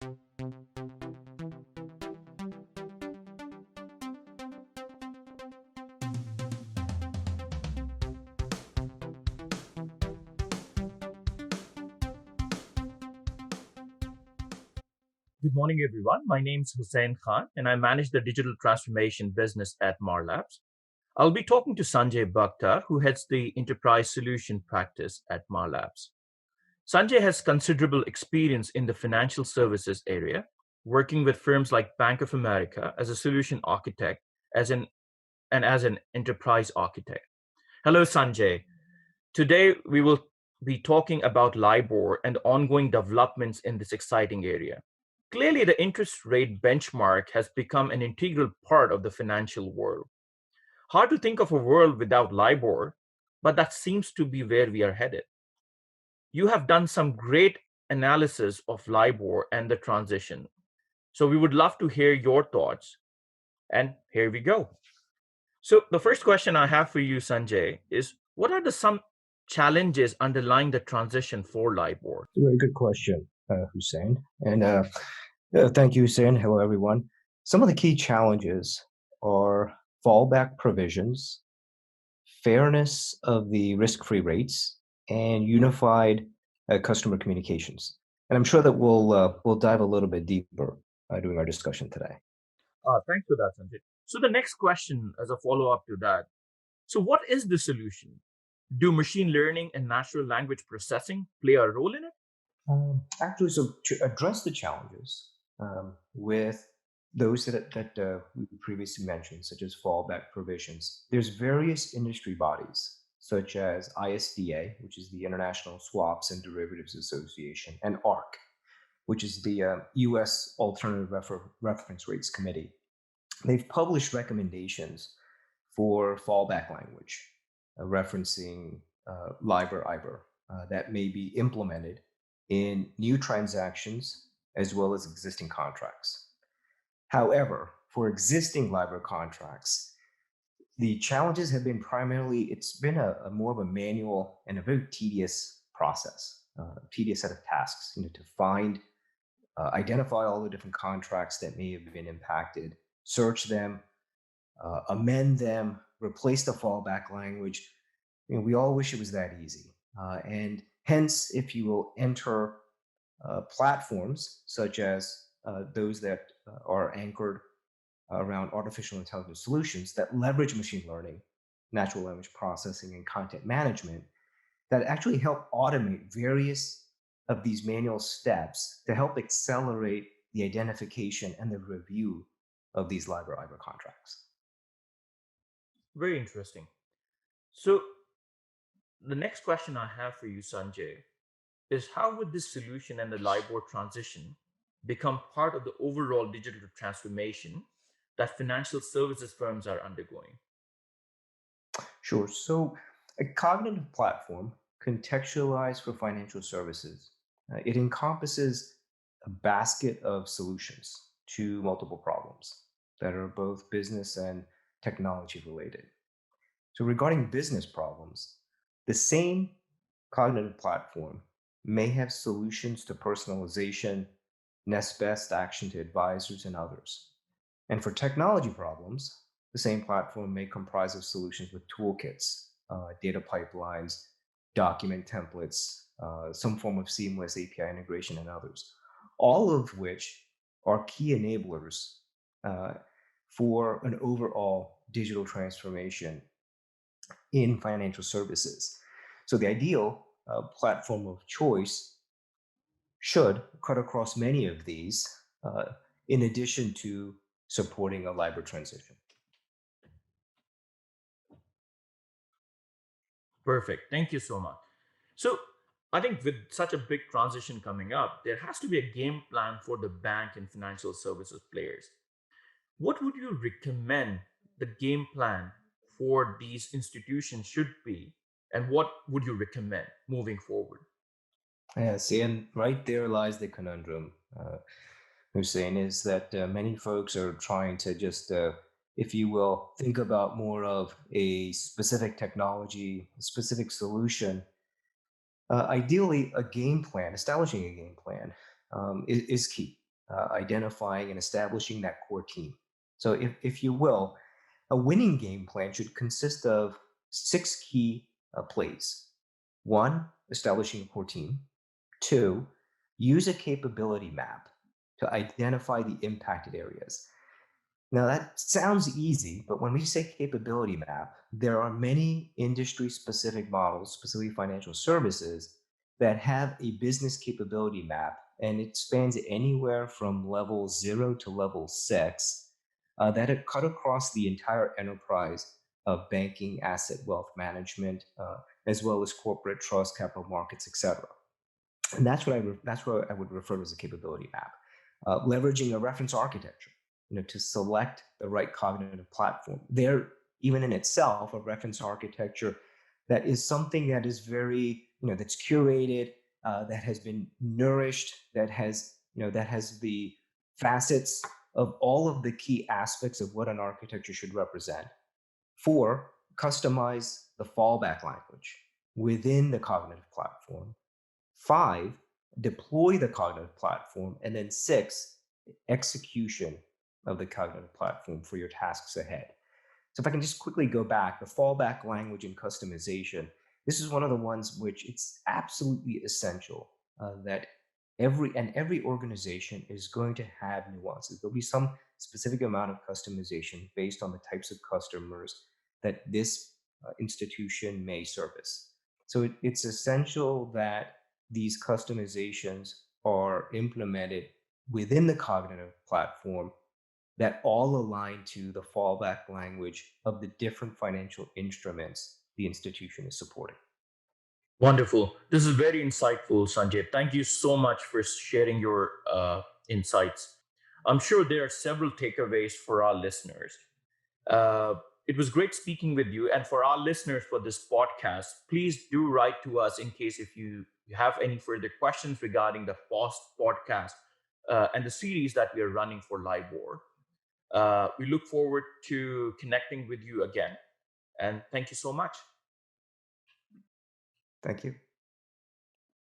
Good morning, everyone. My name is Hussein Khan, and I manage the digital transformation business at Marlabs. I'll be talking to Sanjay Bhakhtar, who heads the enterprise solution practice at Marlabs. Sanjay has considerable experience in the financial services area, working with firms like Bank of America as a solution architect as an, and as an enterprise architect. Hello, Sanjay. Today, we will be talking about LIBOR and ongoing developments in this exciting area. Clearly, the interest rate benchmark has become an integral part of the financial world. Hard to think of a world without LIBOR, but that seems to be where we are headed. You have done some great analysis of LIBOR and the transition. So we would love to hear your thoughts. And here we go. So the first question I have for you, Sanjay, is what are the some challenges underlying the transition for LIBOR? It's a very good question, Hussein. And thank you, Hussein. Hello, everyone. Some of the key challenges are fallback provisions, fairness of the risk-free rates, and unified customer communications. And I'm sure that we'll dive a little bit deeper during our discussion today. Thanks for that, Sanjay. So the next question, as a follow-up to that, so what is the solution? Do machine learning and natural language processing play a role in it? Actually, so to address the challenges with those that we previously mentioned, such as fallback provisions, there's various industry bodies, such as ISDA, which is the International Swaps and Derivatives Association, and ARC, which is the U.S. Alternative Reference Rates Committee. They've published recommendations for fallback language, referencing LIBOR, IBOR, that may be implemented in new transactions as well as existing contracts. However, for existing LIBOR contracts, the challenges have been primarily, it's been a more of a manual and a very tedious process, tedious set of tasks, to find, identify all the different contracts that may have been impacted, search them, amend them, replace the fallback language. We all wish it was that easy. And hence, if you will enter platforms such as those that are anchored around artificial intelligence solutions that leverage machine learning, natural language processing, and content management that actually help automate various of these manual steps to help accelerate the identification and the review of these LIBOR-IBOR contracts. Very interesting. So the next question I have for you, Sanjay, is how would this solution and the LIBOR transition become part of the overall digital transformation that financial services firms are undergoing? Sure. So a cognitive platform contextualized for financial services, it encompasses a basket of solutions to multiple problems that are both business and technology related. So regarding business problems, the same cognitive platform may have solutions to personalization, next best action to advisors, and others. And for technology problems, the same platform may comprise of solutions with toolkits, data pipelines, document templates, some form of seamless API integration, and others, all of which are key enablers uh, for an overall digital transformation in financial services. So the ideal platform of choice should cut across many of these, in addition to supporting a LIBOR transition. Perfect. Thank you so much. So I think with such a big transition coming up, there has to be a game plan for the bank and financial services players. What would you recommend the game plan for these institutions should be, and what would you recommend moving forward? Yes, and right there lies the conundrum, Hussein, is that many folks are trying to just, if you will, think about more of a specific technology, a specific solution. Ideally, a game plan, establishing a game plan is key. identifying and establishing that core team. So, if you will, a winning game plan should consist of six key plays. One, establishing a core team. Two, use a capability map to identify the impacted areas. Now, that sounds easy, but when we say capability map, there are many industry specific models, specifically financial services, that have a business capability map, and it spans anywhere from level 0 to level 6 that it cut across the entire enterprise of banking, asset wealth management, as well as corporate trust, capital markets, etc. And that's what I would refer to as a capability map. Leveraging a reference architecture, to select the right cognitive platform. There, even in itself, a reference architecture that is something that is very, that's curated, that has been nourished, that has the facets of all of the key aspects of what an architecture should represent. Four, customize the fallback language within the cognitive platform. Five, deploy the cognitive platform. And then six, execution of the cognitive platform for your tasks ahead. So if I can just quickly go back, the fallback language and customization, this is one of the ones which it's absolutely essential that every organization is going to have nuances. There'll be some specific amount of customization based on the types of customers that this institution may service. So it's essential that these customizations are implemented within the cognitive platform that all align to the fallback language of the different financial instruments the institution is supporting. Wonderful. This is very insightful, Sanjay. Thank you so much for sharing your insights. I'm sure there are several takeaways for our listeners. Uh, it was great speaking with you. And for our listeners for this podcast, please do write to us in case if you have any further questions regarding the past podcast and the series that we are running for LIBOR. We look forward to connecting with you again. And thank you so much. Thank you.